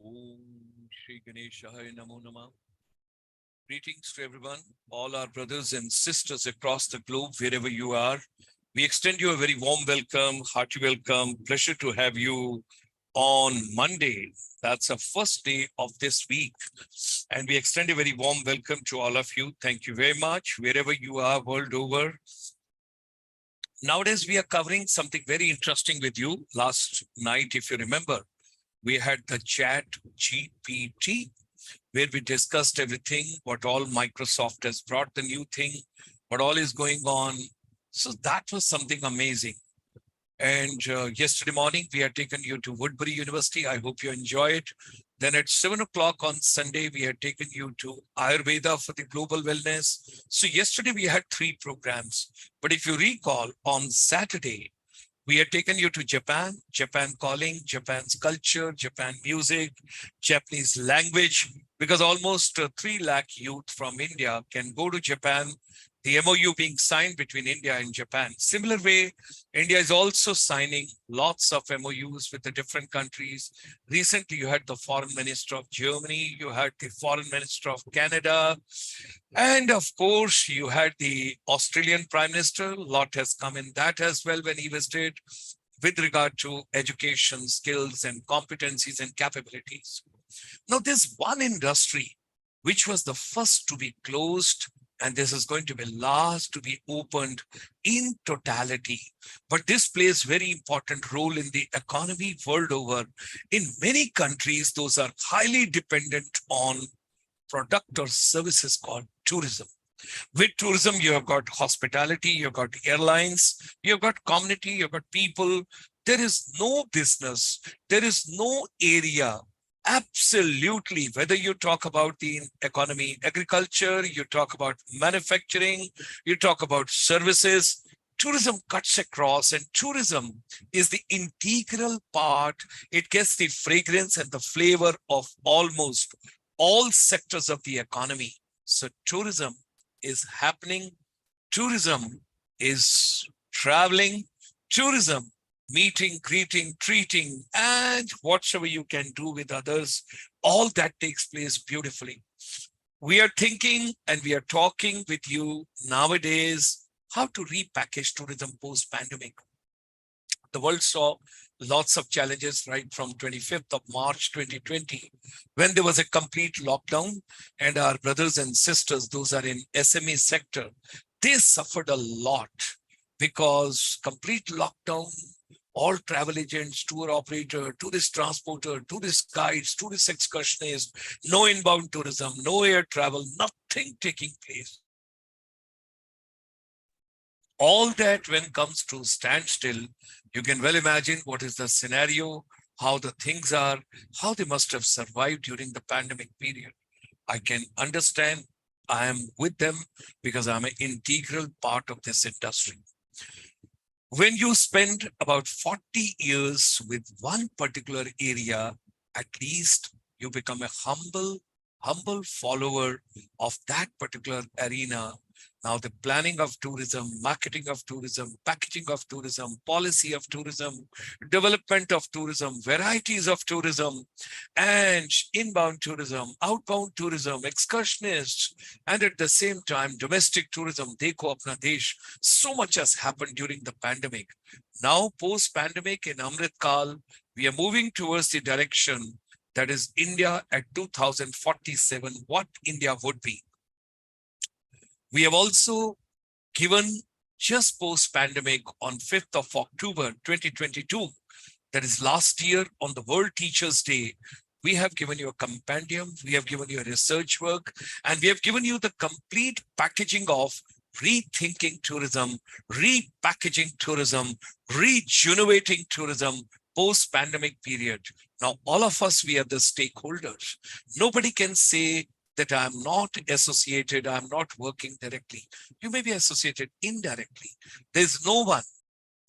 Om Shri Ganeshaya Namo Namah. Greetings to everyone, all our brothers and sisters across the globe, wherever you are. We extend you a very warm welcome, hearty welcome. Pleasure to have you on Monday. That's the first day of this week. And we extend a very warm welcome to all of you. Thank you very much, wherever you are world over. Nowadays, we are covering something very interesting with you. Last night, if you remember, we had the chat GPT, where we discussed everything, what all Microsoft has brought, the new thing, what all is going on. So that was something amazing. And yesterday morning, we had taken you to Woodbury University. I hope you enjoy it. Then at 7 o'clock on Sunday, we had taken you to Ayurveda for the global wellness. So yesterday, we had 3 programs. But if you recall, on Saturday, we had taken you to Japan, Japan calling, Japan's culture, Japan music, Japanese language, because almost 3 lakh youth from India can go to Japan. The MOU being signed between India and Japan. Similar way, India is also signing lots of MOUs with the different countries. Recently, you had the Foreign Minister of Germany, you had the Foreign Minister of Canada, and of course, you had the Australian Prime Minister. A lot has come in that as well when he visited with regard to education, skills, and competencies and capabilities. Now, there's one industry which was the first to be closed, and this is going to be last to be opened in totality. But this plays very important role in the economy world over. In many countries, those are highly dependent on product or services called tourism. With tourism, you have got hospitality, you've got airlines, you've got community, you've got people. There is no business, there is no area. Absolutely, whether you talk about the economy, agriculture, you talk about manufacturing, you talk about services, tourism cuts across, and tourism is the integral part. It gets the fragrance and the flavor of almost all sectors of the economy. So tourism is happening. Tourism is traveling. Tourism, meeting, greeting, treating, and whatsoever you can do with others, all that takes place beautifully. We are thinking and we are talking with you nowadays how to repackage tourism post-pandemic. The world saw lots of challenges right from 25th of March 2020, when there was a complete lockdown, and our brothers and sisters, those are in SME sector, they suffered a lot because complete lockdown, all travel agents, tour operator, tourist transporter, tourist guides, tourist excursionists, no inbound tourism, no air travel, nothing taking place. All that when comes to standstill, you can well imagine what is the scenario, how the things are, how they must have survived during the pandemic period. I can understand. I am with them because I'm an integral part of this industry. When you spend about 40 years with one particular area, at least you become a humble follower of that particular arena. Now, the planning of tourism, marketing of tourism, packaging of tourism, policy of tourism, development of tourism, varieties of tourism, and inbound tourism, outbound tourism, excursionists, and at the same time, domestic tourism, Dekho Apna Desh. So much has happened during the pandemic. Now, post-pandemic in Amrit Kal, we are moving towards the direction that is India at 2047, what India would be. We have also given just post-pandemic on 5th of October 2022, that is last year on the World Teachers' Day, we have given you a compendium, we have given you a research work, and we have given you the complete packaging of rethinking tourism, repackaging tourism, rejuvenating tourism post-pandemic period. Now, all of us, we are the stakeholders. Nobody can say that I'm not associated, I'm not working directly. You may be associated indirectly. There's no one,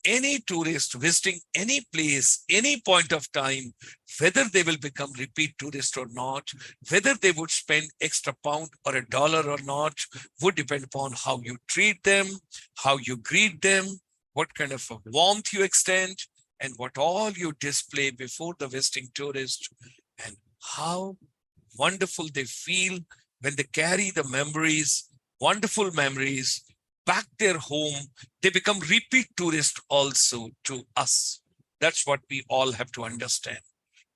any tourist visiting any place, any point of time, whether they will become repeat tourist or not, whether they would spend extra pound or a dollar or not, would depend upon how you treat them, how you greet them, what kind of a warmth you extend, and what all you display before the visiting tourist. And how wonderful they feel when they carry the memories, wonderful memories, back their home. They become repeat tourists also to us. That's what we all have to understand.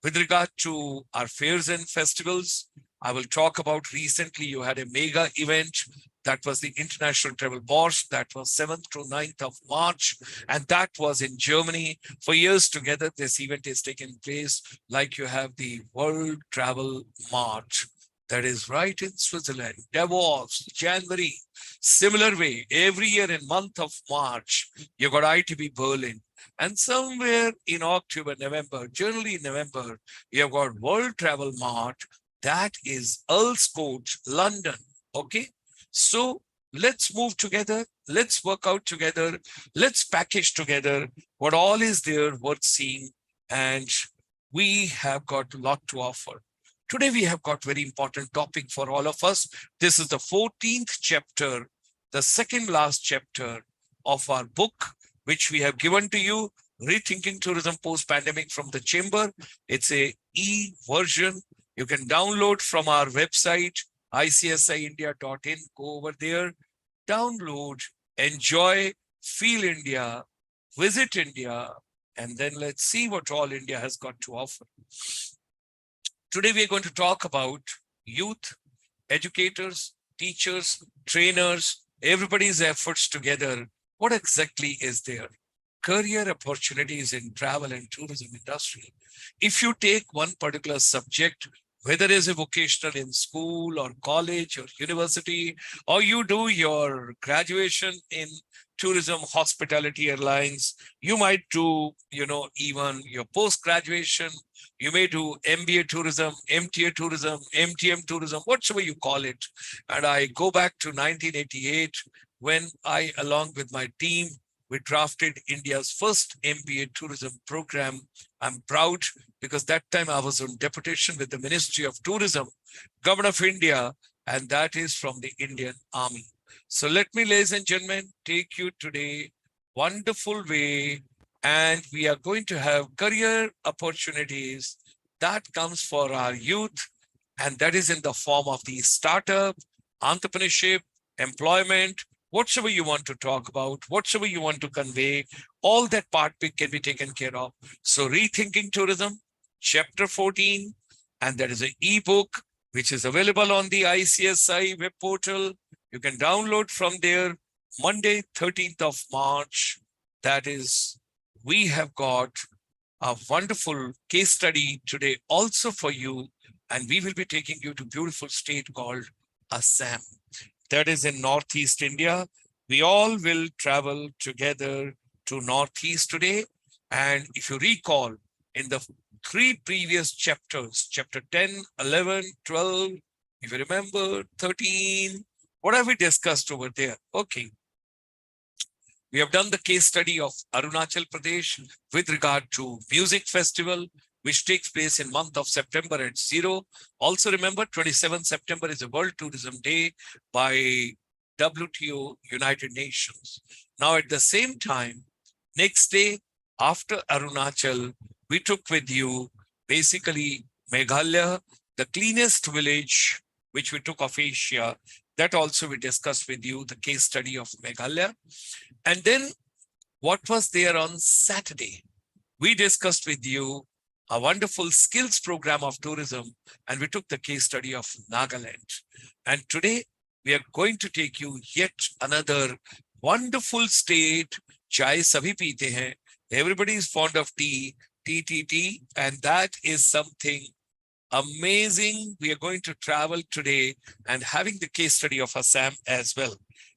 With regard to our fairs and festivals, I will talk about recently you had a mega event that was the International Travel Bourse. That was 7th to 9th of March. And that was in Germany. For years together, this event is taking place like you have the World Travel March. That is right in Switzerland, Davos, January. Similar way, every year in month of March, you got ITB Berlin. And somewhere in October, November, generally November, you have got World Travel Mart. That is Earl's Court, London. Okay. So let's move together. Let's work out together. Let's package together what all is there worth seeing. And we have got a lot to offer. Today, we have got very important topic for all of us. This is the 14th chapter, the second last chapter of our book, which we have given to you, Rethinking Tourism Post-Pandemic from the Chamber. It's a e-version. You can download from our website, icsiindia.in. Go over there, download, enjoy, feel India, visit India, and then let's see what all India has got to offer. Today, we are going to talk about youth, educators, teachers, trainers, everybody's efforts together. What exactly is there? Career opportunities in travel and tourism industry. If you take one particular subject, whether it's a vocational in school or college or university, or you do your graduation in tourism, hospitality, airlines, you might do, even your post-graduation, you may do MBA tourism, MTA tourism, MTM tourism, whatever you call it. And I go back to 1988 when I, along with my team, we drafted India's first MBA tourism program. I'm proud because that time I was on deputation with the Ministry of Tourism, Government of India, and that is from the Indian Army. So let me, ladies and gentlemen, take you today, wonderful way, and we are going to have career opportunities that comes for our youth, and that is in the form of the startup, entrepreneurship, employment, whatever you want to talk about, whatever you want to convey, all that part can be taken care of. So Rethinking Tourism, chapter 14, and there is an ebook which is available on the ICSI web portal. You can download from there. Monday, 13th of March. That is, we have got a wonderful case study today also for you, and we will be taking you to a beautiful state called Assam. That is in Northeast India. We all will travel together to Northeast today. And if you recall, in the 3 previous chapters, chapter 10, 11, 12, if you remember, 13, what have we discussed over there? Okay. We have done the case study of Arunachal Pradesh with regard to music festival, which takes place in month of September at 0. Also remember, 27th September is a World Tourism Day by WTO, United Nations. Now, at the same time, next day after Arunachal, we took with you basically Meghalaya, the cleanest village, which we took of Asia. That also we discussed with you, the case study of Meghalaya. And then what was there on Saturday? We discussed with you a wonderful skills program of tourism, and we took the case study of Nagaland. And today we are going to take you yet another wonderful state. Chai sabhi peete hain. Everybody is fond of tea, tea, and that is something amazing. We are going to travel today and having the case study of Assam as well.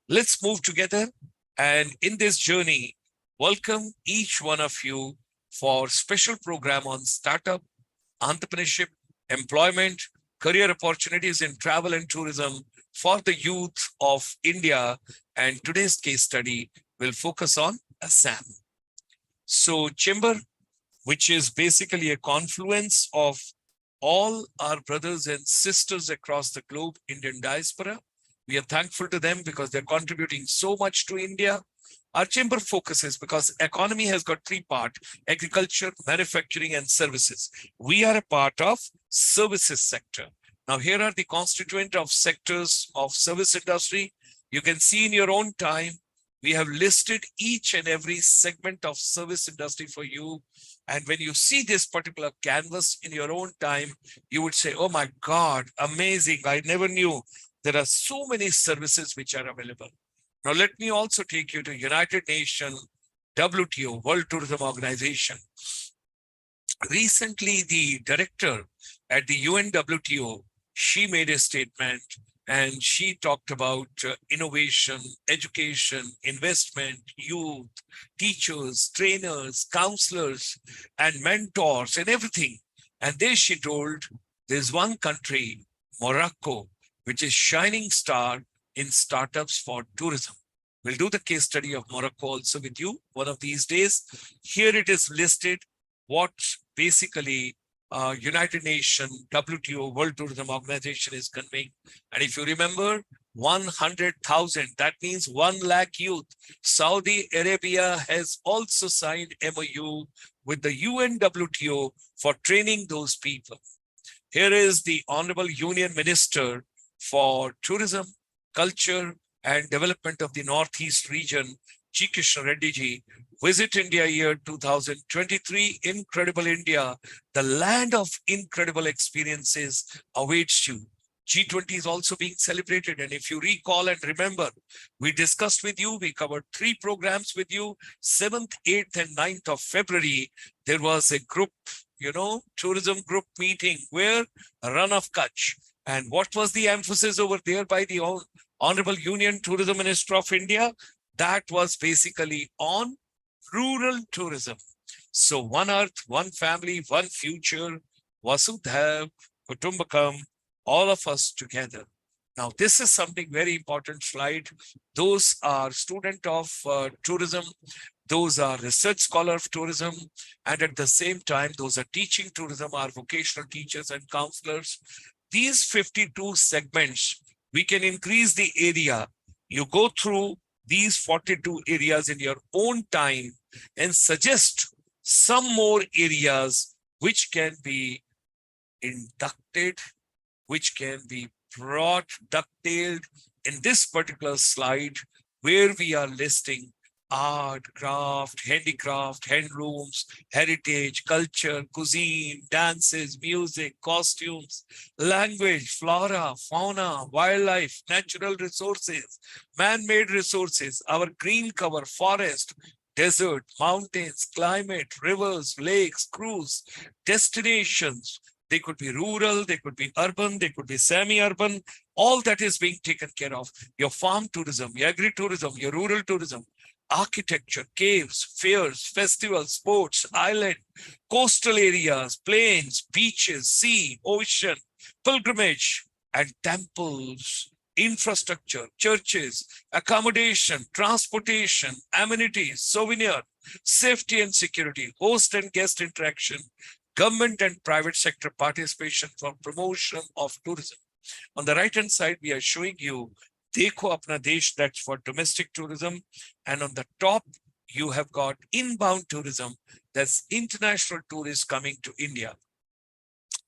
Let's move together. And in this journey, welcome each one of you for special program on startup, entrepreneurship, employment, career opportunities in travel and tourism for the youth of India. And today's case study will focus on Assam. So Chamber, which is basically a confluence of all our brothers and sisters across the globe, Indian diaspora. We are thankful to them because they're contributing so much to India. Our chamber focuses because economy has got 3 parts: agriculture, manufacturing, and services. We are a part of services sector. Now, here are the constituent of sectors of service industry. You can see in your own time, we have listed each and every segment of service industry for you. And when you see this particular canvas in your own time, you would say, oh my God, amazing. I never knew there are so many services which are available. Now, let me also take you to United Nations, WTO, World Tourism Organization. Recently, the director at the UNWTO, she made a statement and she talked about innovation, education, investment, youth, teachers, trainers, counselors, and mentors and everything. And there she told there's one country, Morocco, which is shining star in startups for tourism. We'll do the case study of Morocco also with you one of these days. Here it is listed what basically United Nations, WTO, World Tourism Organization is conveying. And if you remember, 100,000, that means 1 lakh youth. Saudi Arabia has also signed MOU with the UNWTO for training those people. Here is the Honorable Union Minister for Tourism, Culture and Development of the Northeast region, G. Krishna Reddy ji, Visit India year 2023, Incredible India, the land of incredible experiences awaits you. G20 is also being celebrated. And if you recall and remember, we discussed with you, we covered 3 programs with you, 7th, 8th and 9th of February, there was a group, tourism group meeting where Run of Kutch. And what was the emphasis over there by the Honorable Union Tourism Minister of India? That was basically on rural tourism. So one earth, one family, one future, Vasudhaiv Kutumbakam, all of us together. Now, this is something very important slide. Those are student of tourism. Those are research scholar of tourism. And at the same time, those are teaching tourism, are vocational teachers and counselors. These 52 segments, we can increase the area. You go through these 42 areas in your own time and suggest some more areas which can be inducted, which can be brought, ducktailed in this particular slide where we are listing art, craft, handicraft, handlooms, heritage, culture, cuisine, dances, music, costumes, language, flora, fauna, wildlife, natural resources, man-made resources, our green cover, forest, desert, mountains, climate, rivers, lakes, cruise, destinations. They could be rural, they could be urban, they could be semi-urban. All that is being taken care of. Your farm tourism, your agri-tourism, your rural tourism, architecture, caves, fairs, festivals, sports, island, coastal areas, plains, beaches, sea, ocean, pilgrimage, and temples, infrastructure, churches, accommodation, transportation, amenities, souvenir, safety and security, host and guest interaction, government and private sector participation for promotion of tourism. On the right-hand side, we are showing you Dekho Apna Desh, that's for domestic tourism. And on the top, you have got inbound tourism, that's international tourists coming to India.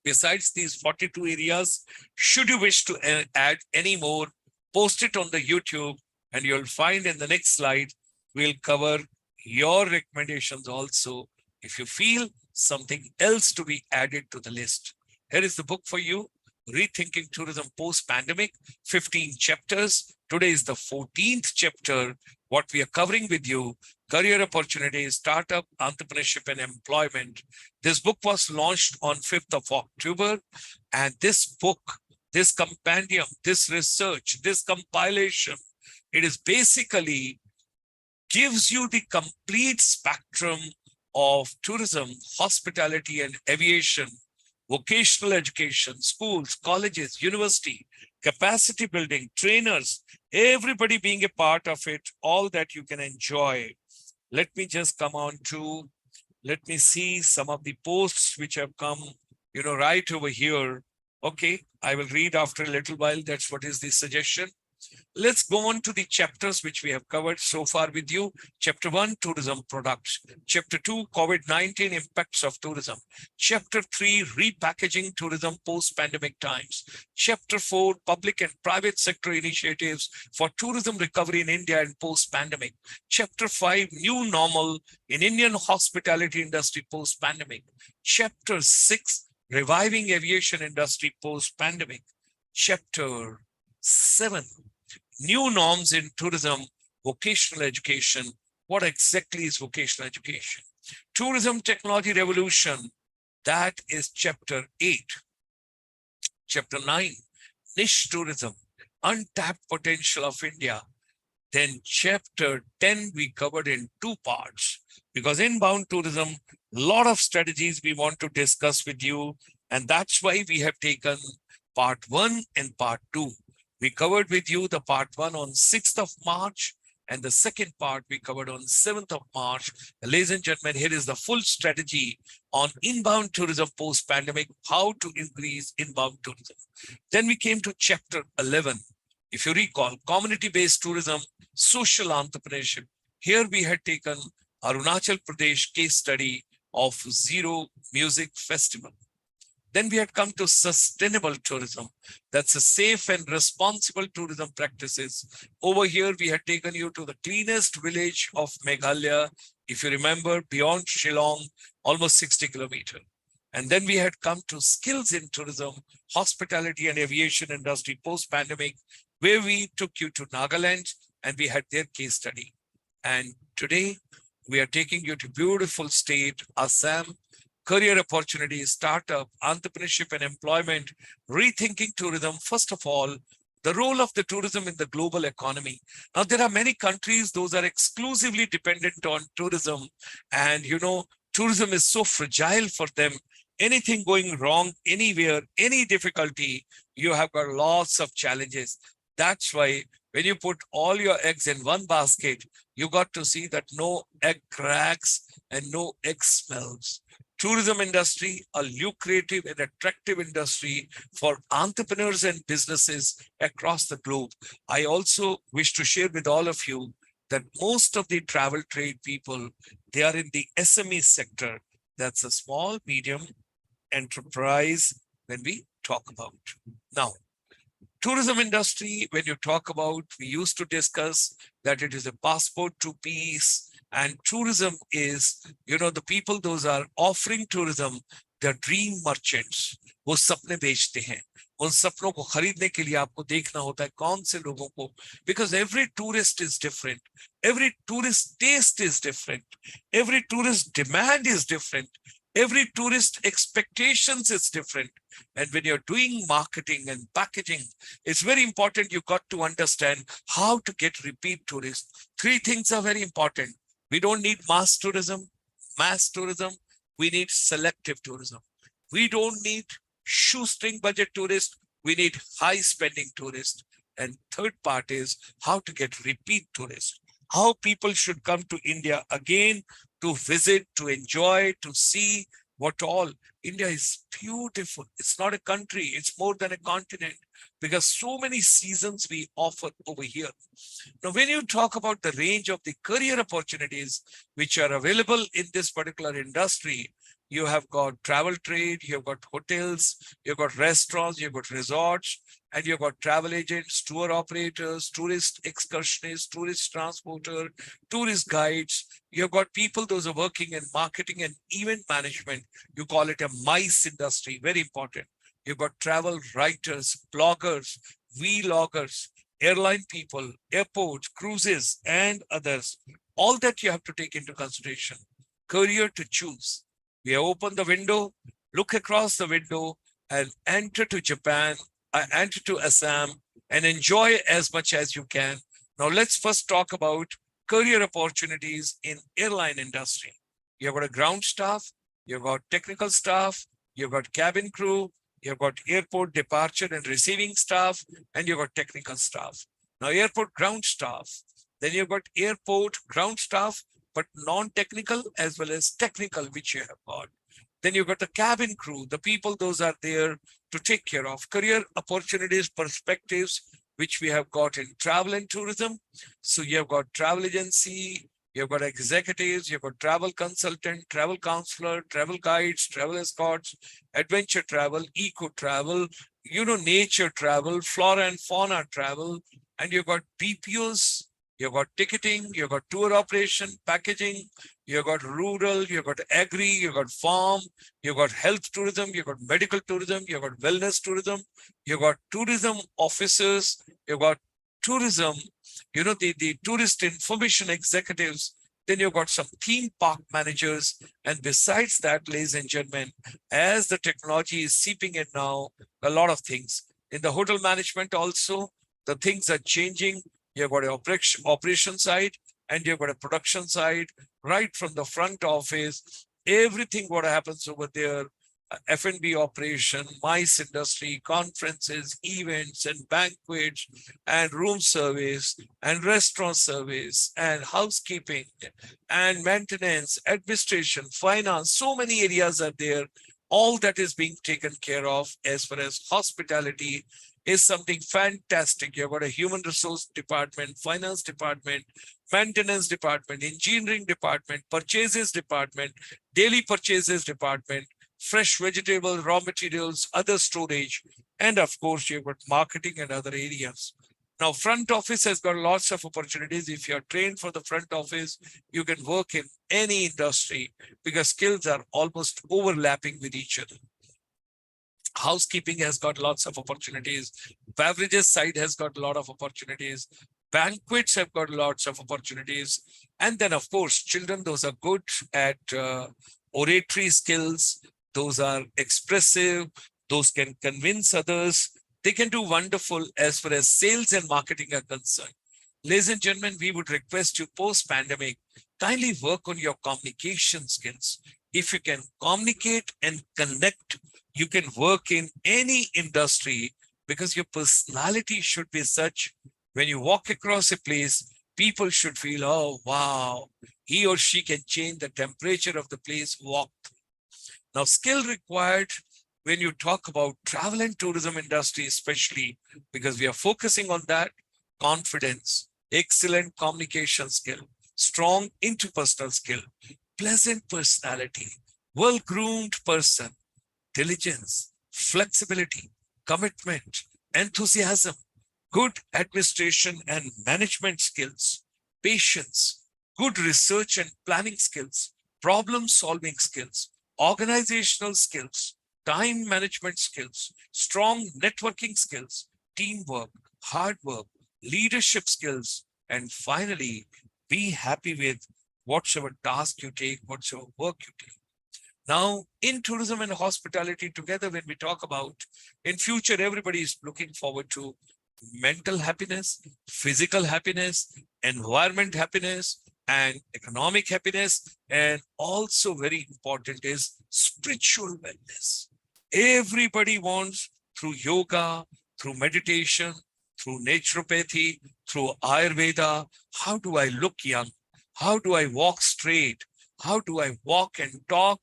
Besides these 42 areas, should you wish to add any more, post it on the YouTube and you'll find in the next slide, we'll cover your recommendations also if you feel something else to be added to the list. Here is the book for you, Rethinking Tourism Post-Pandemic, 15 chapters. Today is the 14th chapter. What we are covering with you, career opportunities, startup, entrepreneurship, and employment. This book was launched on 5th of October. And this book, this compendium, this research, this compilation, it is basically gives you the complete spectrum of tourism, hospitality, and aviation, vocational education, schools, colleges, university, capacity building, trainers, everybody being a part of it, all that you can enjoy. Let me just come on to, let me see some of the posts which have come, right over here. Okay, I will read after a little while. That's what is the suggestion. Let's go on to the chapters which we have covered so far with you. Chapter 1, tourism products. Chapter 2, COVID-19 impacts of tourism. Chapter 3, repackaging tourism post-pandemic times. Chapter 4, public and private sector initiatives for tourism recovery in India and post-pandemic. Chapter 5, new normal in Indian hospitality industry post-pandemic. Chapter 6, reviving aviation industry post-pandemic. Chapter 7, new norms in tourism, vocational education. What exactly is vocational education? Tourism technology revolution. That is chapter 8. Chapter 9, niche tourism, untapped potential of India. Then chapter 10, we covered in 2 parts because inbound tourism, a lot of strategies we want to discuss with you. And that's why we have taken part 1 and part 2. We covered with you the part 1 on 6th of March and the second part we covered on 7th of March. Ladies and gentlemen, here is the full strategy on inbound tourism post-pandemic, how to increase inbound tourism. Then we came to chapter 11. If you recall, community-based tourism, social entrepreneurship. Here we had taken Arunachal Pradesh case study of Zero Music Festival. Then we had come to sustainable tourism. That's a safe and responsible tourism practices. Over here, we had taken you to the cleanest village of Meghalaya. If you remember, beyond Shillong, almost 60 kilometers. And then we had come to skills in tourism, hospitality and aviation industry post-pandemic, where we took you to Nagaland and we had their case study. And today, we are taking you to beautiful state, Assam, career opportunities, startup, entrepreneurship and employment, rethinking tourism. First of all, the role of the tourism in the global economy. Now, there are many countries, those are exclusively dependent on tourism. And, tourism is so fragile for them. Anything going wrong anywhere, any difficulty, you have got lots of challenges. That's why when you put all your eggs in one basket, you got to see that no egg cracks and no egg smells. Tourism industry, a lucrative and attractive industry for entrepreneurs and businesses across the globe. I also wish to share with all of you that most of the travel trade people, they are in the SME sector. That's a small, medium enterprise when we talk about. Now, tourism industry, when you talk about, we used to discuss that it is a passport to peace. And tourism is, the people, those are offering tourism, they're dream merchants. वो सपने बेचते हैं. उन सपनों को खरीदने के लिए आपको देखना होता है कौन से लोगों को, because every tourist is different. Every tourist taste is different. Every tourist demand is different. Every tourist expectations is different. And when you're doing marketing and packaging, it's very important you got to understand how to get repeat tourists. 3 things are very important. We don't need mass tourism. We need selective tourism. We don't need shoestring budget tourists. We need high spending tourists. And third part is how to get repeat tourists. How people should come to India again to visit, to enjoy, to see what all. India is beautiful. It's not a country. It's more than a continent because so many seasons we offer over here. Now, when you talk about the range of the career opportunities which are available in this particular industry, you have got travel trade, you've got hotels, you've got restaurants, you've got resorts, and you've got travel agents, tour operators, tourist excursionists, tourist transporter, tourist guides. You've got people, those are working in marketing and event management. You call it a MICE industry, very important. You've got travel writers, bloggers, vloggers, airline people, airports, cruises, and others. All that you have to take into consideration. Career to choose. We open the window, look across the window, and enter to Japan, enter to Assam, and enjoy as much as you can. Now, let's first talk about career opportunities in airline industry. You've got a ground staff, you've got technical staff, you've got cabin crew, you've got airport departure and receiving staff, and you've got technical staff. Now, airport ground staff, then you've got airport ground staff, but non-technical as well as technical, which you have got. Then you've got the cabin crew, the people, those are there to take care of career opportunities, perspectives. which we have got in travel and tourism. So you have got travel agency, you've got executives, you've got travel consultant, travel counselor, travel guides, travel escorts, adventure travel, eco travel, nature travel, flora and fauna travel, and you've got BPOs, you've got ticketing, you've got tour operation, packaging, you've got rural, you've got agri, you've got farm, you've got health tourism, you've got medical tourism, you've got wellness tourism, you've got tourism officers, you've got tourism, the tourist information executives, then you've got some theme park managers. And besides that, ladies and gentlemen, as the technology is seeping in now, a lot of things. In the hotel management also, the things are changing. You've got an operation side and you've got a production side, right from the front office, everything what happens over there, F&B operation, MICE industry, conferences, events and banquets and room service and restaurant service and housekeeping and maintenance, administration, finance, so many areas are there. All that is being taken care of as far as hospitality is something fantastic. You've got a human resource department, finance department, maintenance department, engineering department, purchases department, daily purchases department, fresh vegetable, raw materials, other storage, and of course, you've got marketing and other areas. Now, front office has got lots of opportunities. If you're trained for the front office, you can work in any industry because skills are almost overlapping with each other. Housekeeping has got lots of opportunities. Beverages side has got a lot of opportunities. Banquets have got lots of opportunities. And then, of course, children, those are good at oratory skills. Those are expressive. Those can convince others. They can do wonderful as far as sales and marketing are concerned. Ladies and gentlemen, we would request you post-pandemic, kindly work on your communication skills. If you can communicate and connect, you can work in any industry because your personality should be such. When you walk across a place, people should feel, oh, wow, he or she can change the temperature of the place walked. Now, skill required when you talk about travel and tourism industry, especially because we are focusing on that, confidence, excellent communication skill, strong interpersonal skill, pleasant personality, well-groomed person, diligence, flexibility, commitment, enthusiasm, good administration and management skills, patience, good research and planning skills, problem-solving skills, organizational skills, time management skills, strong networking skills, teamwork, hard work, leadership skills, and finally, be happy with whatsoever task you take, whatsoever work you take. Now, in tourism and hospitality together, when we talk about in future, everybody is looking forward to mental happiness, physical happiness, environment happiness, and economic happiness. And also very important is spiritual wellness. Everybody wants through yoga, through meditation, through naturopathy, through Ayurveda, how do I look young? How do I walk straight? How do I walk and talk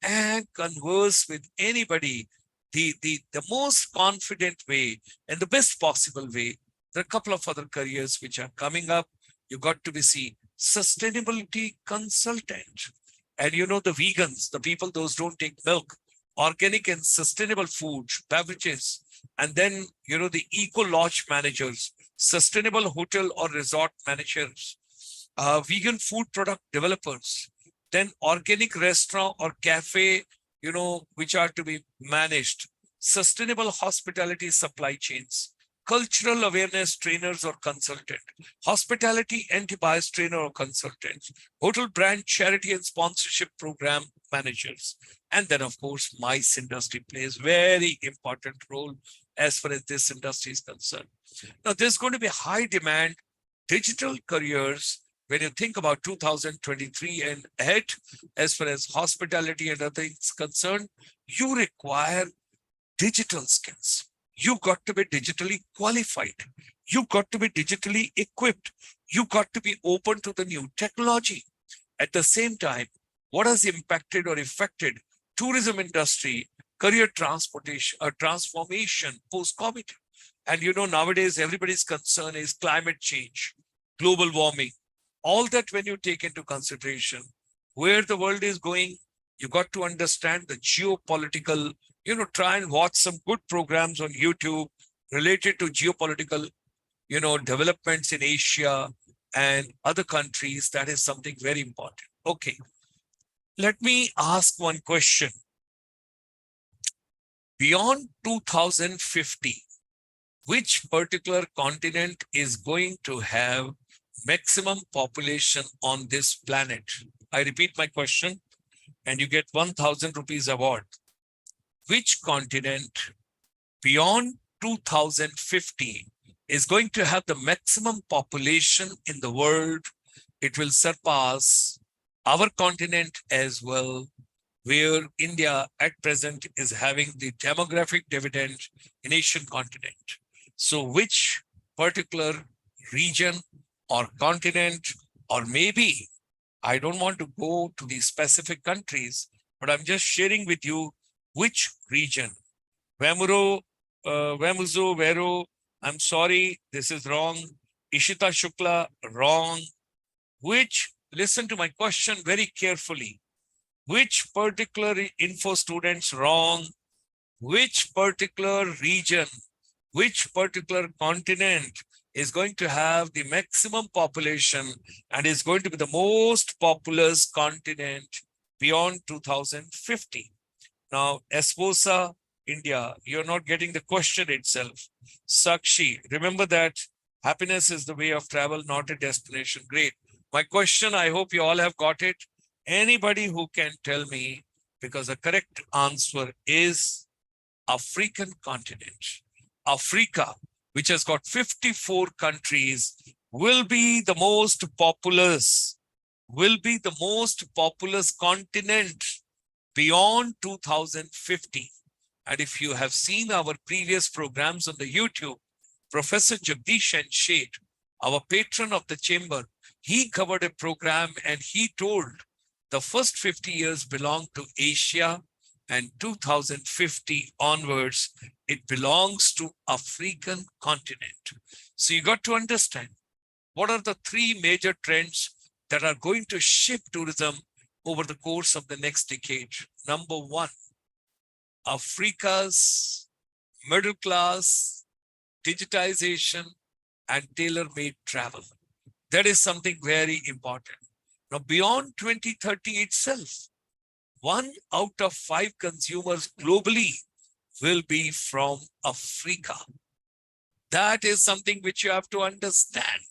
and converse with anybody? The most confident way and the best possible way. There are a couple of other careers which are coming up. You got to be sustainability consultant. And the vegans, the people, those don't take milk, organic and sustainable food, beverages, and then, the eco lodge managers, sustainable hotel or resort managers, vegan food product developers, then organic restaurant or cafe, which are to be managed, sustainable hospitality supply chains, cultural awareness trainers or consultant, hospitality anti-bias trainer or consultants, hotel brand charity and sponsorship program managers. And then, of course, MICE industry plays very important role as far as this industry is concerned. Now, there's going to be high demand digital careers when you think about 2023 and ahead, as far as hospitality and other things concerned. You require digital skills. You got to be digitally qualified. You got to be digitally equipped. You got to be open to the new technology. At the same time, what has impacted or affected tourism industry, career transportation, transformation post-COVID? And nowadays everybody's concern is climate change, global warming, all that. When you take into consideration where the world is going, you got to understand the geopolitical, try and watch some good programs on YouTube related to geopolitical, developments in Asia and other countries. That is something very important. Okay, let me ask one question. Beyond 2050, which particular continent is going to have maximum population on this planet? I repeat my question, and you get 1,000 rupees award. Which continent beyond 2050 is going to have the maximum population in the world? It will surpass our continent as well, where India at present is having the demographic dividend in Asian continent. So which particular region or continent, or maybe I don't want to go to the specific countries, but I'm just sharing with you which region. Vero, I'm sorry, this is wrong. Ishita Shukla, wrong. Which, listen to my question very carefully. Which particular info students, wrong? Which particular region, which particular continent is going to have the maximum population and is going to be the most populous continent beyond 2050? Now, Esposa, India, you're not getting the question itself. Sakshi, remember that happiness is the way of travel, not a destination. Great. My question, I hope you all have got it. Anybody who can tell me, because the correct answer is African continent. Africa, which has got 54 countries, will be the most populous continent beyond 2050. And if you have seen our previous programs on the YouTube, Professor Jagdish and Sheth, our patron of the chamber, he covered a program and he told the first 50 years belong to Asia, and 2050 onwards, it belongs to African continent. So you got to understand what are the three major trends that are going to shape tourism over the course of the next decade. Number one, Africa's middle class, digitization, and tailor-made travel. That is something very important. Now, beyond 2030 itself, 1 out of 5 consumers globally will be from Africa. That is something which you have to understand.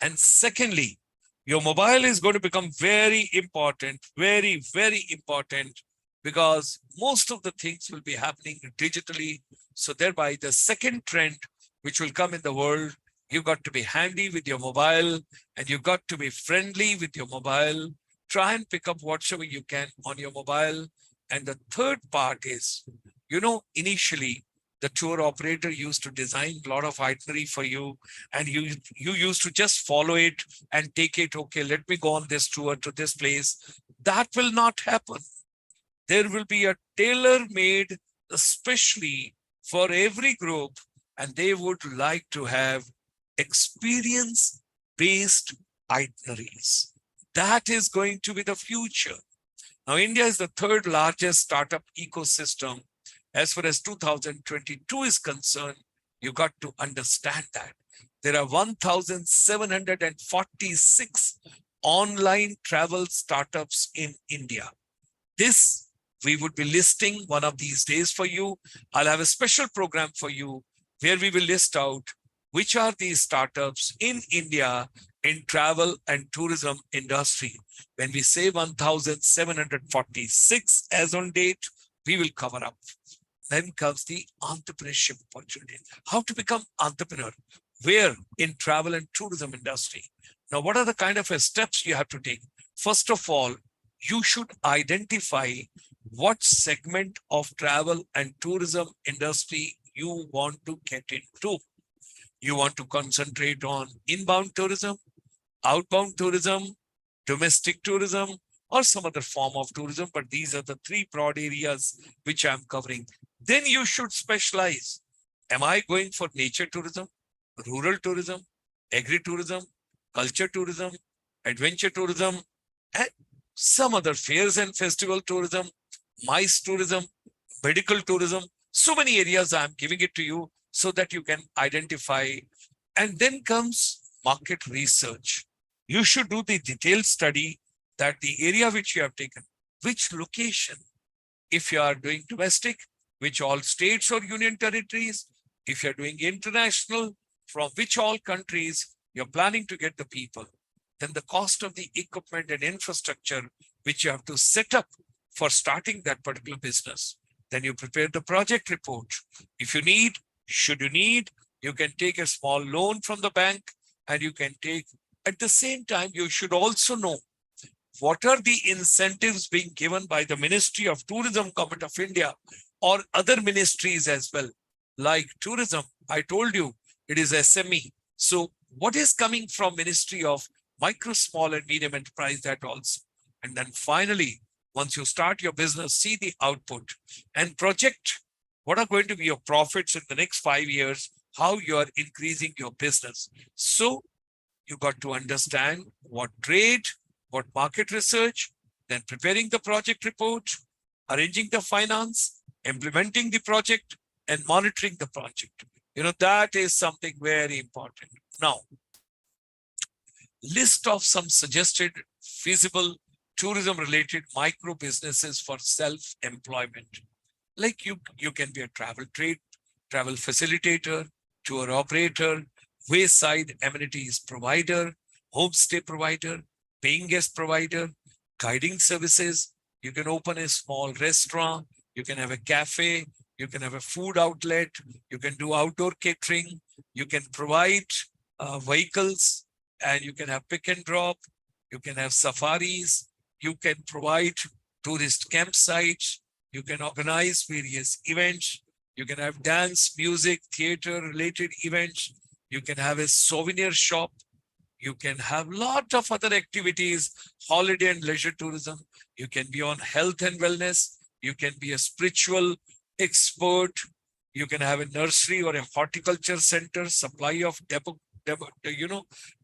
And secondly, your mobile is going to become very important, very, very important, because most of the things will be happening digitally. So thereby, the second trend which will come in the world, you got to be handy with your mobile and you got to be friendly with your mobile. Try and pick up whatever you can on your mobile. And the third part is, initially, the tour operator used to design a lot of itinerary for you, and you used to just follow it and take it. Okay, let me go on this tour to this place. That will not happen. There will be a tailor-made, especially for every group, and they would like to have experience-based itineraries. That is going to be the future. Now, India is the third largest startup ecosystem. As far as 2022 is concerned, you got to understand that. There are 1,746 online travel startups in India. This, we would be listing one of these days for you. I'll have a special program for you where we will list out which are these startups in India in travel and tourism industry. When we say 1,746 as on date, we will cover up. Then comes the entrepreneurship opportunity. How to become entrepreneur? Where? In travel and tourism industry. Now, what are the kind of steps you have to take? First of all, you should identify what segment of travel and tourism industry you want to get into. You want to concentrate on inbound tourism, outbound tourism, domestic tourism, or some other form of tourism, but these are the three broad areas which I'm covering. Then you should specialize. Am I going for nature tourism, rural tourism, agri-tourism, culture tourism, adventure tourism, and some other fairs and festival tourism, MICE tourism, medical tourism? So many areas I'm giving it to you so that you can identify. And then comes market research. You should do the detailed study that the area which you have taken, which location, if you are doing domestic, which all states or union territories, if you're doing international, from which all countries you're planning to get the people, then the cost of the equipment and infrastructure which you have to set up for starting that particular business. Then you prepare the project report. If you need, should you need, you can take a small loan from the bank, and you can take, at the same time, you should also know what are the incentives being given by the Ministry of Tourism, Government of India, or other ministries as well. Like tourism, I told you, it is SME. So what is coming from Ministry of Micro, Small and Medium Enterprise, that also. And then finally, once you start your business, see the output and project what are going to be your profits in the next 5 years, how you are increasing your business. So you got to understand what trade, what market research, then preparing the project report, arranging the finance, implementing the project, and monitoring the project. That is something very important. Now, list of some suggested feasible tourism-related micro businesses for self-employment. Like you can be a travel facilitator, tour operator, wayside amenities provider, homestay provider, paying guest provider, guiding services. You can open a small restaurant. You can have a cafe. You can have a food outlet. You can do outdoor catering. You can provide vehicles, and you can have pick and drop. You can have safaris. You can provide tourist campsites. You can organize various events. You can have dance, music, theater related events. You can have a souvenir shop. You can have a lot of other activities, holiday and leisure tourism. You can be on health and wellness. You can be a spiritual expert. You can have a nursery or a horticulture center, supply of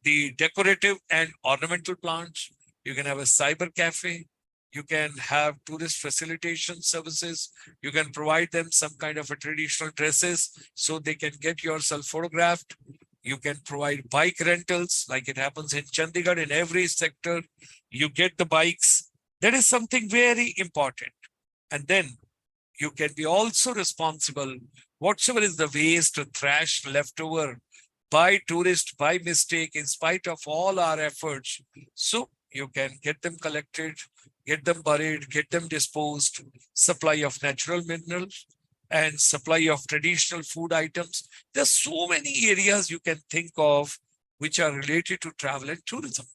the decorative and ornamental plants. You can have a cyber cafe. You can have tourist facilitation services. You can provide them some kind of a traditional dresses so they can get yourself photographed. You can provide bike rentals, like it happens in Chandigarh. In every sector, you get the bikes. That is something very important. And then you can be also responsible, whatsoever is the waste or trash left over by tourists by mistake, in spite of all our efforts. So you can get them collected, get them buried, get them disposed, supply of natural minerals, and supply of traditional food items. There's so many areas you can think of which are related to travel and tourism.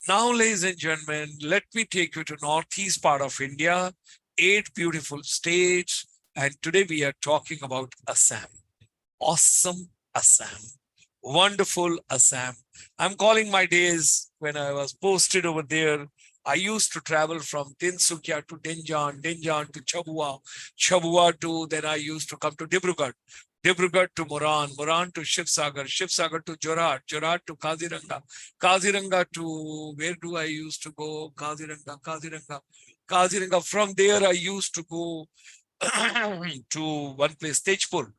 Now, ladies and gentlemen, let me take you to northeast part of India, 8 beautiful states. And today we are talking about Assam. Awesome Assam. Wonderful Assam. I'm calling my days when I was posted over there. I used to travel from Tinsukia to Denjan, Denjan to Chabua, Chabua to, then I used to come to Dibrugarh, Dibrugarh to Moran, Moran to Shivsagar, Shivsagar to Jorat, Jorat to Kaziranga, Kaziranga to, where do I used to go? Kaziranga, Kaziranga, Kaziranga. From there, I used to go to one place, Tejpur.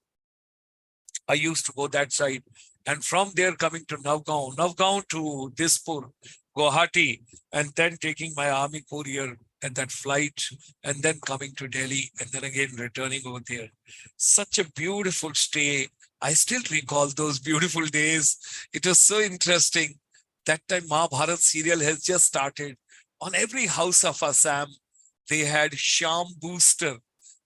I used to go that side. And from there coming to Navgaon, Navgaon to Dispur, Guwahati, and then taking my army courier and that flight, and then coming to Delhi, and then again returning over there. Such a beautiful stay. I still recall those beautiful days. It was so interesting. That time Mahabharat serial has just started. On every house of Assam, they had Sham Booster.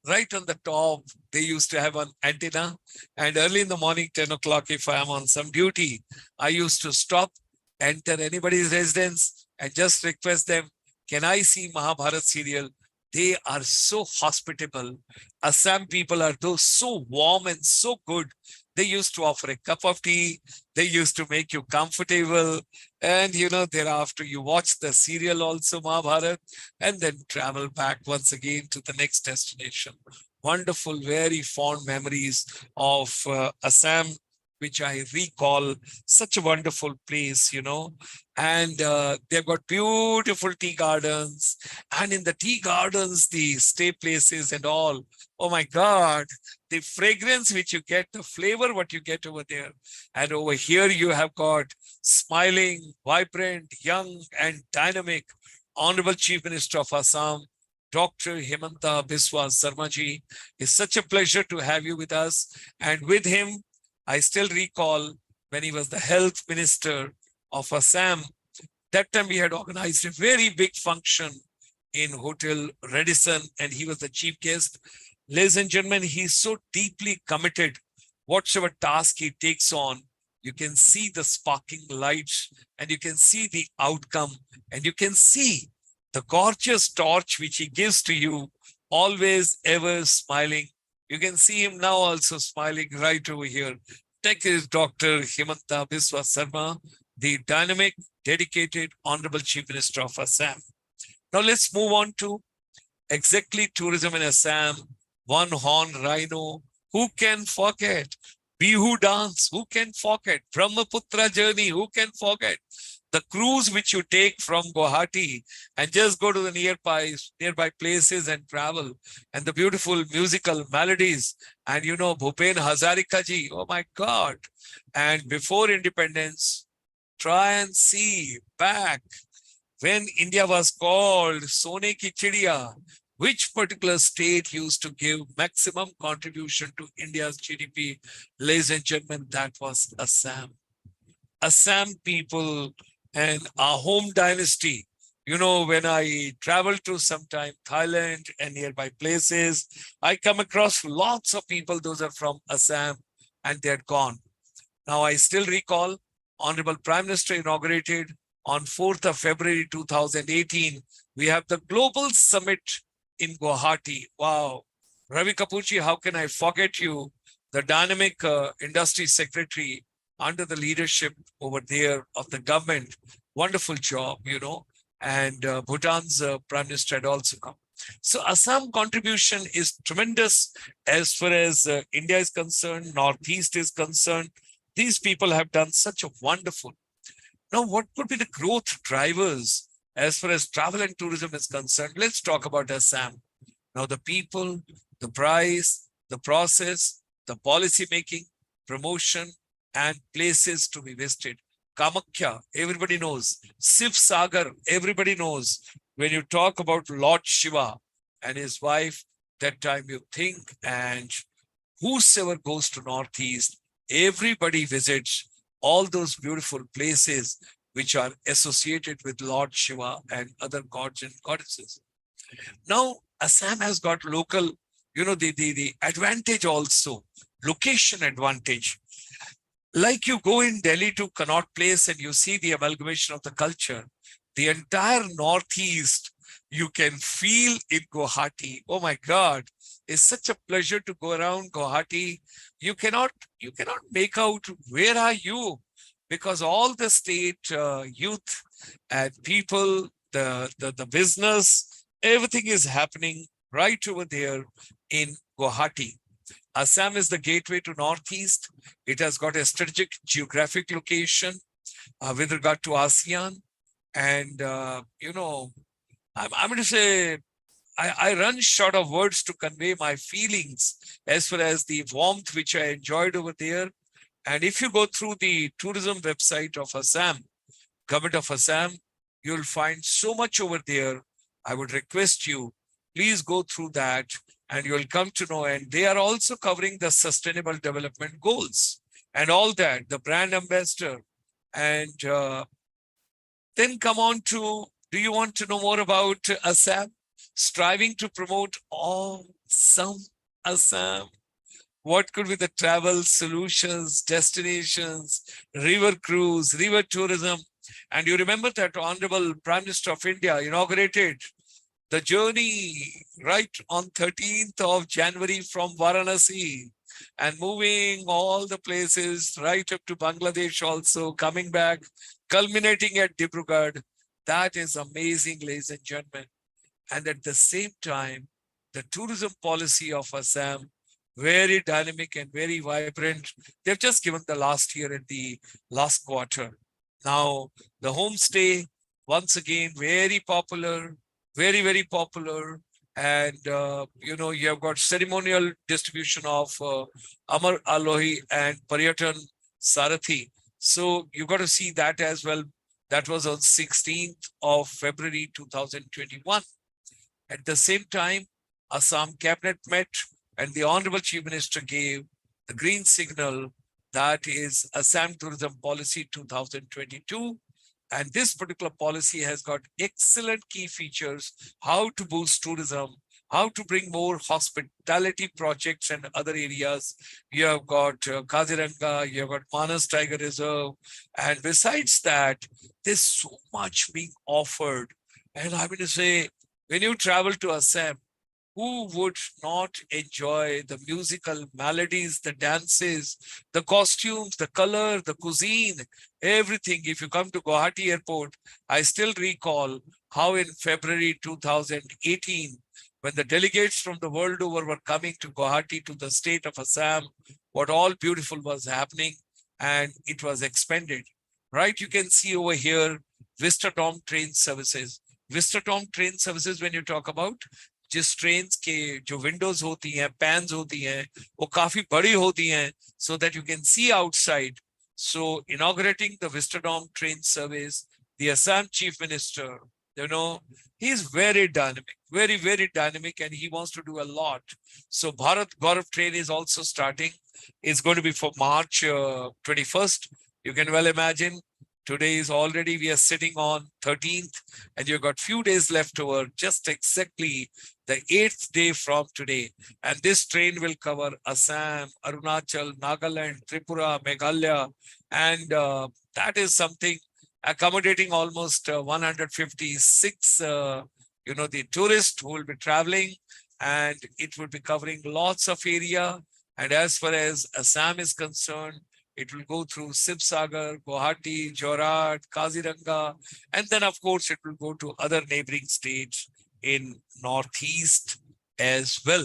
Right on the top, they used to have an antenna. And early in the morning, 10 o'clock, if I am on some duty, I used to stop, enter anybody's residence, and just request them, can I see Mahabharat serial? They are so hospitable. Assam people are those so warm and so good. They used to offer a cup of tea. They used to make you comfortable. And, thereafter you watch the serial also, Mahabharat, and then travel back once again to the next destination. wonderful, very fond memories of Assam, which I recall. Such a wonderful place, and they've got beautiful tea gardens. And in the tea gardens, the stay places and all. Oh my God, the fragrance which you get, the flavor what you get over there. And over here, you have got smiling, vibrant, young, and dynamic Honorable Chief Minister of Assam, Dr. Himanta Biswa Sarmaji. It's such a pleasure to have you with us. And with him, I still recall when he was the health minister of Assam. That time we had organized a very big function in Hotel Radisson, and he was the chief guest. Ladies and gentlemen, he's so deeply committed. Whatever task he takes on, you can see the sparking lights and you can see the outcome and you can see the gorgeous torch which he gives to you, always ever smiling. You can see him now also smiling right over here. Tech is Dr. Himanta Biswa Sarma, the dynamic, dedicated, Honorable Chief Minister of Assam. Now let's move on to exactly tourism in Assam. One horn rhino, who can forget? Bihu dance, who can forget? Brahmaputra journey, who can forget? The cruise which you take from Guwahati and just go to the nearby places and travel, and the beautiful musical melodies, and Bhupen Hazarika ji, oh my God. And before independence, try and see back when India was called Sone Ki Chidiya, which particular state used to give maximum contribution to India's GDP? Ladies and gentlemen, that was Assam. Assam people and our home dynasty. When I travel to sometime Thailand and nearby places, I come across lots of people, those are from Assam, and they're gone. Now, I still recall Honorable Prime Minister inaugurated on 4th of February 2018. We have the Global Summit in Guwahati. Wow. Ravi Kapoorji, how can I forget you? The dynamic industry secretary under the leadership over there of the government. Wonderful job, and Bhutan's Prime Minister had also come. So Assam contribution is tremendous as far as India is concerned, Northeast is concerned. These people have done such a wonderful. Now, what could be the growth drivers as far as travel and tourism is concerned? Let's talk about Assam. Now, the people, the price, the process, the policy making, promotion, and places to be visited. Kamakhya, everybody knows. Shiv Sagar, everybody knows. When you talk about Lord Shiva and his wife, that time you think, and whosoever goes to Northeast, everybody visits all those beautiful places which are associated with Lord Shiva and other gods and goddesses. Now, Assam has got local, the advantage also, location advantage. Like you go in Delhi to Connaught Place and you see the amalgamation of the culture, the entire Northeast, you can feel in Guwahati. Oh my God, it's such a pleasure to go around Guwahati. You cannot make out where are you, because all the state youth and people, the business, everything is happening right over there in Guwahati. Assam is the gateway to Northeast. It has got a strategic geographic location with regard to ASEAN. And, I'm going to say, I run short of words to convey my feelings as far as the warmth which I enjoyed over there. And if you go through the tourism website of Assam, government of Assam, you'll find so much over there. I would request you, please go through that and you'll come to know. And they are also covering the sustainable development goals and all that, the brand ambassador. And then come on to, do you want to know more about Assam? Striving to promote awesome Assam. What could be the travel solutions, destinations, river cruise, river tourism? And you remember that Honorable Prime Minister of India inaugurated the journey right on 13th of January from Varanasi and moving all the places right up to Bangladesh also, coming back, culminating at Dibrugarh. That is amazing, ladies and gentlemen. And at the same time, the tourism policy of Assam, very dynamic and very vibrant. They've just given the last year at the last quarter. Now, the homestay, once again, very popular, very, very popular. And, you have got ceremonial distribution of Amar Alohi and Paryatan Sarathi. So you got to see that as well. That was on 16th of February 2021. At the same time, Assam cabinet met and the Honorable Chief Minister gave the green signal, that is Assam Tourism Policy 2022. And this particular policy has got excellent key features, how to boost tourism, how to bring more hospitality projects and other areas. You have got Kaziranga, you have got Manas Tiger Reserve. And besides that, there's so much being offered. And I'm going to say, when you travel to Assam, who would not enjoy the musical melodies, the dances, the costumes, the color, the cuisine, everything? If you come to Guwahati Airport, I still recall how in February 2018, when the delegates from the world over were coming to Guwahati, to the state of Assam, what all beautiful was happening, and it was expanded. Right, you can see over here, Vistatom train services. Vistatom train services, when you talk about, जिस trains के जो Windows होती हैं, pans होती हैं, वो काफी बड़ी होती हैं, so that you can see outside. So inaugurating the Vistadom train service, the Assam Chief Minister, he's very dynamic, very, very dynamic, and he wants to do a lot. So Bharat Gaurav train is also starting. It's going to be for March 21st. You can well imagine. Today is already, we are sitting on 13th, and you've got few days left over, just exactly the 8th day from today. And this train will cover Assam, Arunachal, Nagaland, Tripura, Meghalaya. And that is something accommodating almost 156, the tourists who will be traveling, and it will be covering lots of area. And as far as Assam is concerned, it will go through Sibsagar, Guwahati, Jorhat, Kaziranga, and then of course it will go to other neighboring states in Northeast as well.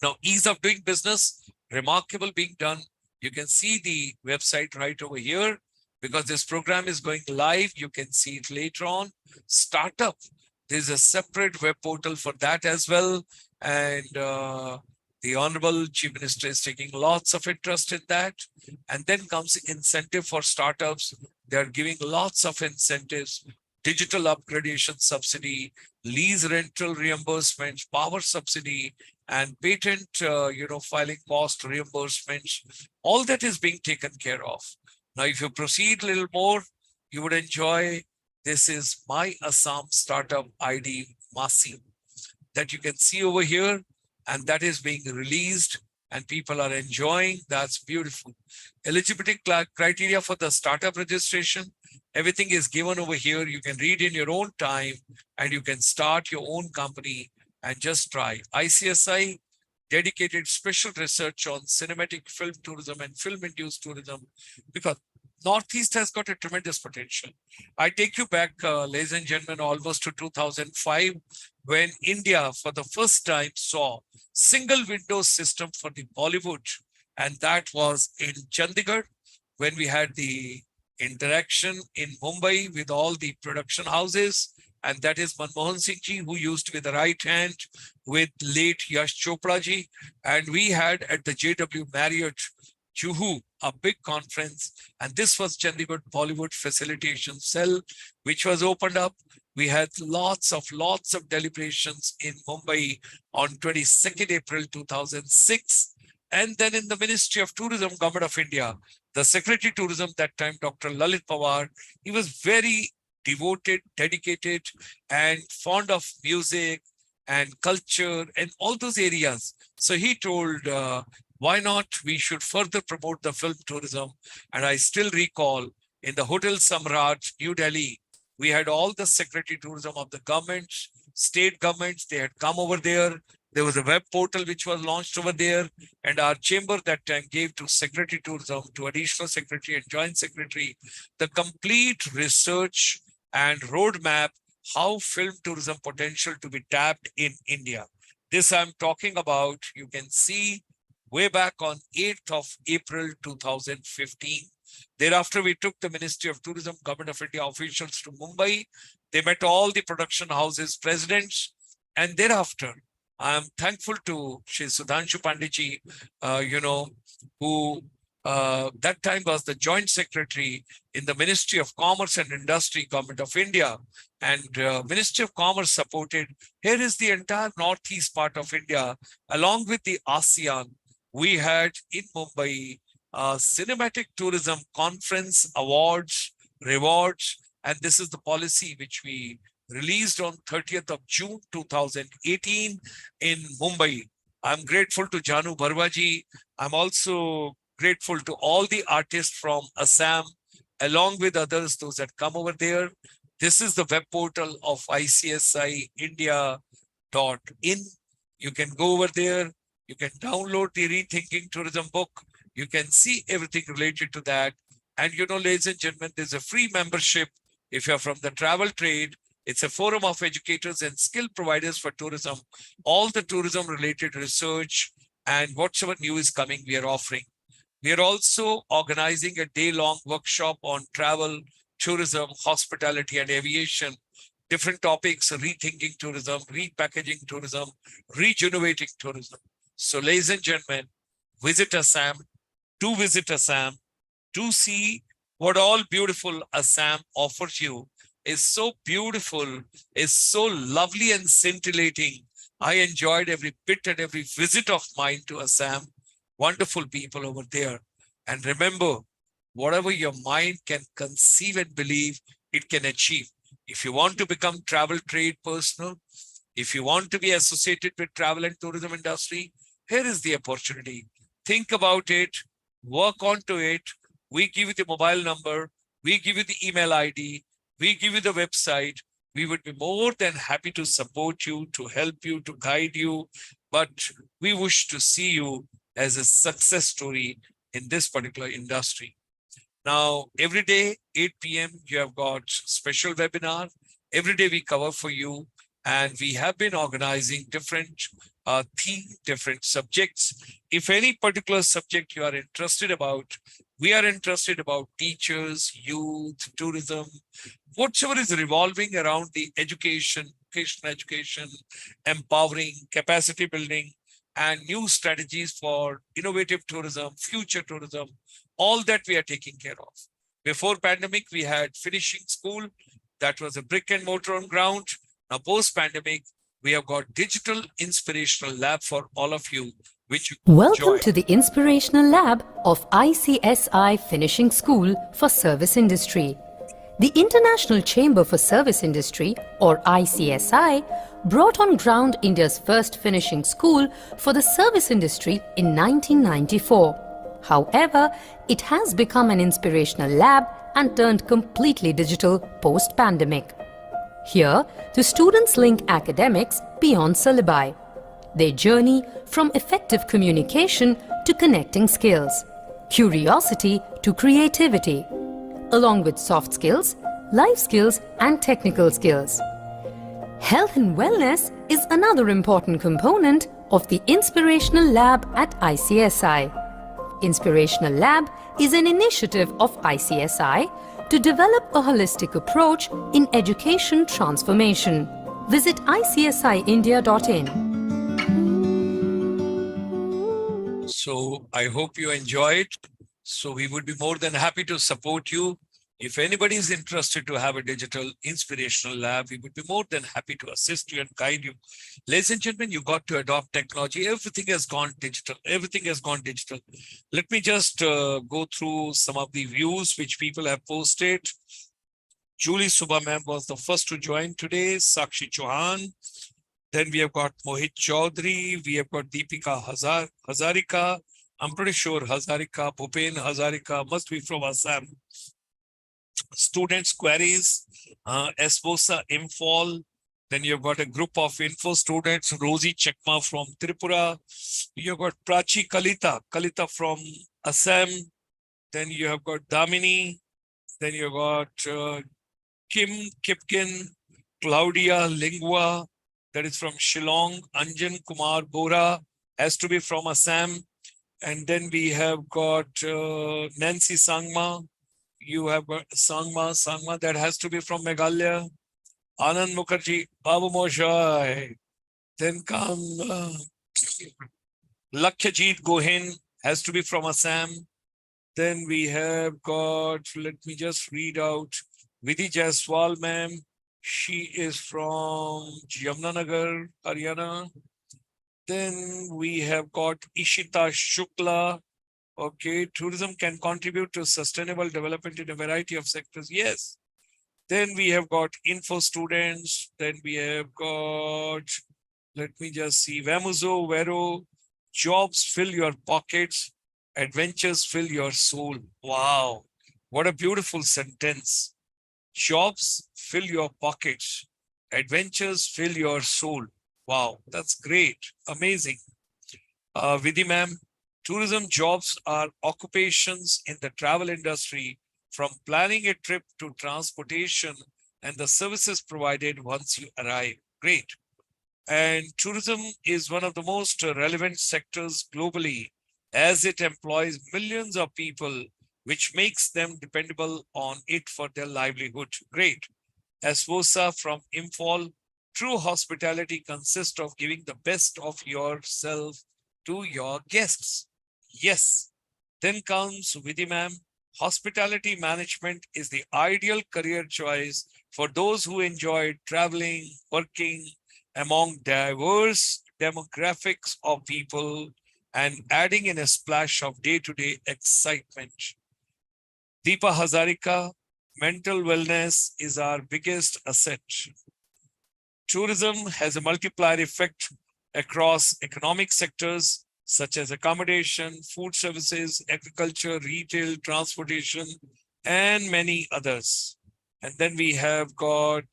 Now, ease of doing business, remarkable being done. You can see the website right over here, because this program is going live. You can see it later on. Startup, there's a separate web portal for that as well. And the Honorable Chief Minister is taking lots of interest in that. And then comes incentive for startups. They're giving lots of incentives, digital upgradation subsidy, lease rental reimbursements, power subsidy, and patent, filing cost reimbursements. All that is being taken care of. Now, if you proceed a little more, you would enjoy, this is My Assam Startup ID Masi, that you can see over here. And that is being released and people are enjoying. That's beautiful. Eligibility criteria for the startup registration, everything is given over here. You can read in your own time and you can start your own company and just try. ICSI, dedicated special research on cinematic film tourism and film-induced tourism, because Northeast has got a tremendous potential. I take you back, ladies and gentlemen, almost to 2005, when India for the first time saw single window system for the Bollywood. And that was in Chandigarh, when we had the interaction in Mumbai with all the production houses. And that is Manmohan Singh ji, who used to be the right hand with late Yash Chopra ji. And we had at the JW Marriott Juhu, a big conference, and this was Chandigarh Bollywood Facilitation Cell, which was opened up. We had lots of deliberations in Mumbai on 22nd April 2006. And then in the Ministry of Tourism, Government of India, the Secretary Tourism that time, Dr. Lalit Pawar, he was very devoted, dedicated, and fond of music and culture and all those areas. So he told, why not we should further promote the film tourism. And I still recall in the Hotel Samrat, New Delhi, we had all the Secretary Tourism of the governments, state governments, they had come over there. There was a web portal which was launched over there. And our chamber that time gave to Secretary Tourism, to Additional Secretary and Joint Secretary, the complete research and roadmap how film tourism potential to be tapped in India. This I'm talking about, you can see way back on 8th of April 2015. Thereafter, we took the Ministry of Tourism, Government of India officials to Mumbai. They met all the production houses presidents. And thereafter, I am thankful to Shri Sudhanshu Panditji, who that time was the Joint Secretary in the Ministry of Commerce and Industry, Government of India. And Ministry of Commerce supported. Here is the entire northeast part of India, along with the ASEAN. We had in Mumbai cinematic tourism conference, awards, rewards, and this is the policy which we released on 30th of June 2018 in Mumbai. I'm grateful to Janu Barwaji. I'm also grateful to all the artists from Assam, along with others, those that come over there. This is the web portal of ICSI India.in. You can go over there. You can download the Rethinking Tourism book. You can see everything related to that. And ladies and gentlemen, there's a free membership if you're from the travel trade. It's a forum of educators and skill providers for tourism. All the tourism related research and whatsoever new is coming, we are offering. We are also organizing a day-long workshop on travel, tourism, hospitality, and aviation. Different topics: rethinking tourism, repackaging tourism, regenerating tourism. So, ladies and gentlemen, visit Assam, do visit Assam, do see what all beautiful Assam offers you. Is so beautiful, is so lovely and scintillating. I enjoyed every bit and every visit of mine to Assam. Wonderful people over there. And remember, whatever your mind can conceive and believe, it can achieve. If you want to become travel trade personal, if you want to be associated with travel and tourism industry, here is the opportunity. Think about it, work onto it. We give you the mobile number, we give you the email ID, we give you the website. We would be more than happy to support you, to help you, to guide you. But we wish to see you as a success story in this particular industry. Now, every day, 8 p.m., you have got special webinar. Every day we cover for you. And we have been organizing different themes, different subjects. If any particular subject you are interested about, we are interested about teachers, youth, tourism, whatever is revolving around the education, empowering, capacity building, and new strategies for innovative tourism, future tourism, all that we are taking care of. Before pandemic, we had finishing school. That was a brick and mortar on ground. Now, post-pandemic, we have got digital inspirational lab for all of you, which you can Welcome enjoy. to the Inspirational Lab of ICSI Finishing School for Service Industry. The International Chamber for Service Industry, or ICSI, brought on ground India's first finishing school for the service industry in 1994. However, it has become an inspirational lab and turned completely digital post-pandemic. Here, the students link academics beyond syllabi. They journey from effective communication to connecting skills, curiosity to creativity, along with soft skills, life skills, and technical skills. Health and wellness is another important component of the Inspirational Lab at ICSI. Inspirational Lab is an initiative of ICSI to develop a holistic approach in education transformation. Visit icsiindia.in. So I hope you enjoyed. So we would be more than happy to support you. If anybody is interested to have a digital inspirational lab, we would be more than happy to assist you and guide you. Ladies and gentlemen, you got to adopt technology. Everything has gone digital. Everything has gone digital. Let me just go through some of the views which people have posted. Julie Subha ma'am was the first to join today. Sakshi Chauhan. Then we have got Mohit Chaudhary. We have got Deepika Hazarika. I'm pretty sure Hazarika, Bhupen Hazarika must be from Assam. Students queries, Esposa Imphal. Then you've got a group of info students, Rosie Chekma from Tripura. You've got Prachi Kalita from Assam. Then you have got Damini. Then you've got Kim Kipkin, Claudia Lingua, that is from Shillong. Anjan Kumar Bora has to be from Assam. And then we have got Nancy Sangma. You have got Sangma, that has to be from Meghalaya. Anand Mukherjee, Babu Moshai. Then come Lakhyajit Gohin, has to be from Assam. Then we have got, let me just read out, Vidhi Jaiswal, ma'am. She is from Jamnanagar, Haryana. Then we have got Ishita Shukla. Okay, tourism can contribute to sustainable development in a variety of sectors. Yes. Then we have got info students. Then we have got, let me just see, Vamuzo, Vero, jobs fill your pockets, adventures fill your soul. Wow, what a beautiful sentence. Jobs fill your pockets, adventures fill your soul. Wow, that's great, amazing. Vidhi ma'am, tourism jobs are occupations in the travel industry, from planning a trip to transportation and the services provided once you arrive. Great. And tourism is one of the most relevant sectors globally, as it employs millions of people, which makes them dependable on it for their livelihood. Great. Asvosa from Imphal, true hospitality consists of giving the best of yourself to your guests. Yes. Then comes Vidhi ma'am. Hospitality management is the ideal career choice for those who enjoy traveling, working among diverse demographics of people, and adding in a splash of day-to-day excitement. Deepa Hazarika, mental wellness is our biggest asset. Tourism has a multiplier effect across economic sectors such as accommodation, food services, agriculture, retail, transportation, and many others. And then we have got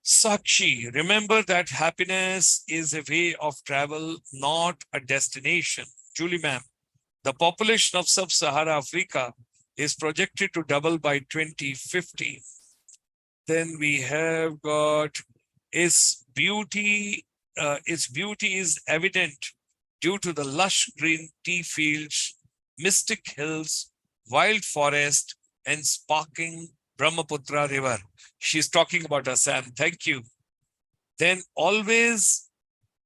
Sakshi. Remember that happiness is a way of travel, not a destination. Julie ma'am, the population of sub-Sahara Africa is projected to double by 2050. Then we have got its beauty is evident due to the lush green tea fields, mystic hills, wild forest, and sparkling Brahmaputra river. She's talking about Assam. Thank you. Then always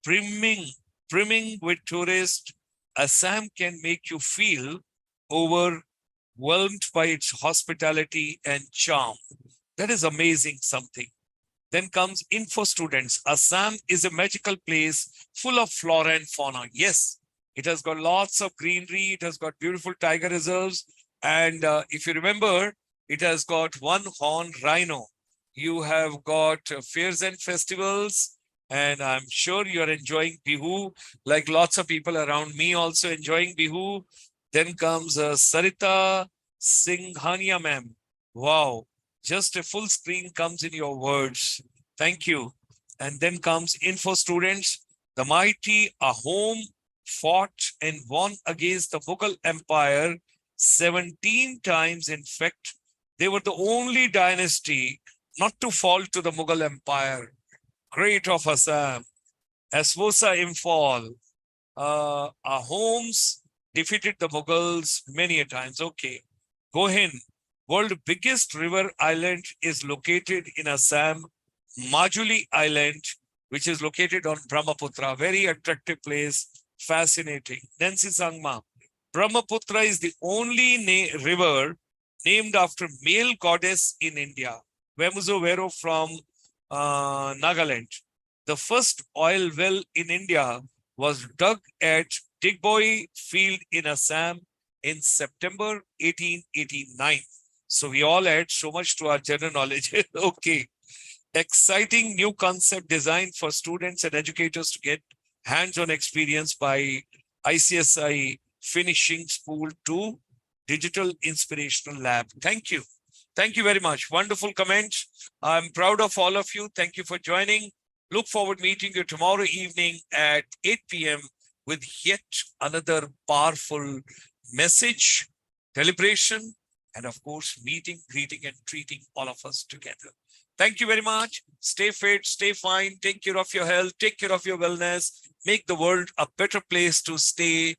brimming with tourists, Assam can make you feel overwhelmed by its hospitality and charm. That is amazing something. Then comes info students. Assam is a magical place full of flora and fauna. Yes, it has got lots of greenery. It has got beautiful tiger reserves. And if you remember, it has got one-horn rhino. You have got fairs and festivals. And I'm sure you're enjoying Bihu, like lots of people around me also enjoying Bihu. Then comes Sarita Singhania ma'am. Wow. Just a full screen comes in your words. Thank you. And then comes info students. The mighty Ahom fought and won against the Mughal Empire 17 times. In fact, they were the only dynasty not to fall to the Mughal Empire. Great of Assam. Asvosa Imphal. Ahoms defeated the Mughals many a times. Okay. Gohin. World's biggest river island is located in Assam, Majuli Island, which is located on Brahmaputra. Very attractive place, fascinating. Nancy Sangma. Brahmaputra is the only river named after male goddess in India. Vemuzo Vero from Nagaland. The first oil well in India was dug at Digboi field in Assam in September 1889. So we all add so much to our general knowledge. Okay. Exciting new concept designed for students and educators to get hands-on experience by ICSI Finishing School to Digital Inspirational Lab. Thank you. Thank you very much. Wonderful comments. I'm proud of all of you. Thank you for joining. Look forward to meeting you tomorrow evening at 8 p.m. with yet another powerful message, deliberation, and of course, meeting, greeting, and treating all of us together. Thank you very much. Stay fit, stay fine, take care of your health, take care of your wellness, make the world a better place to stay,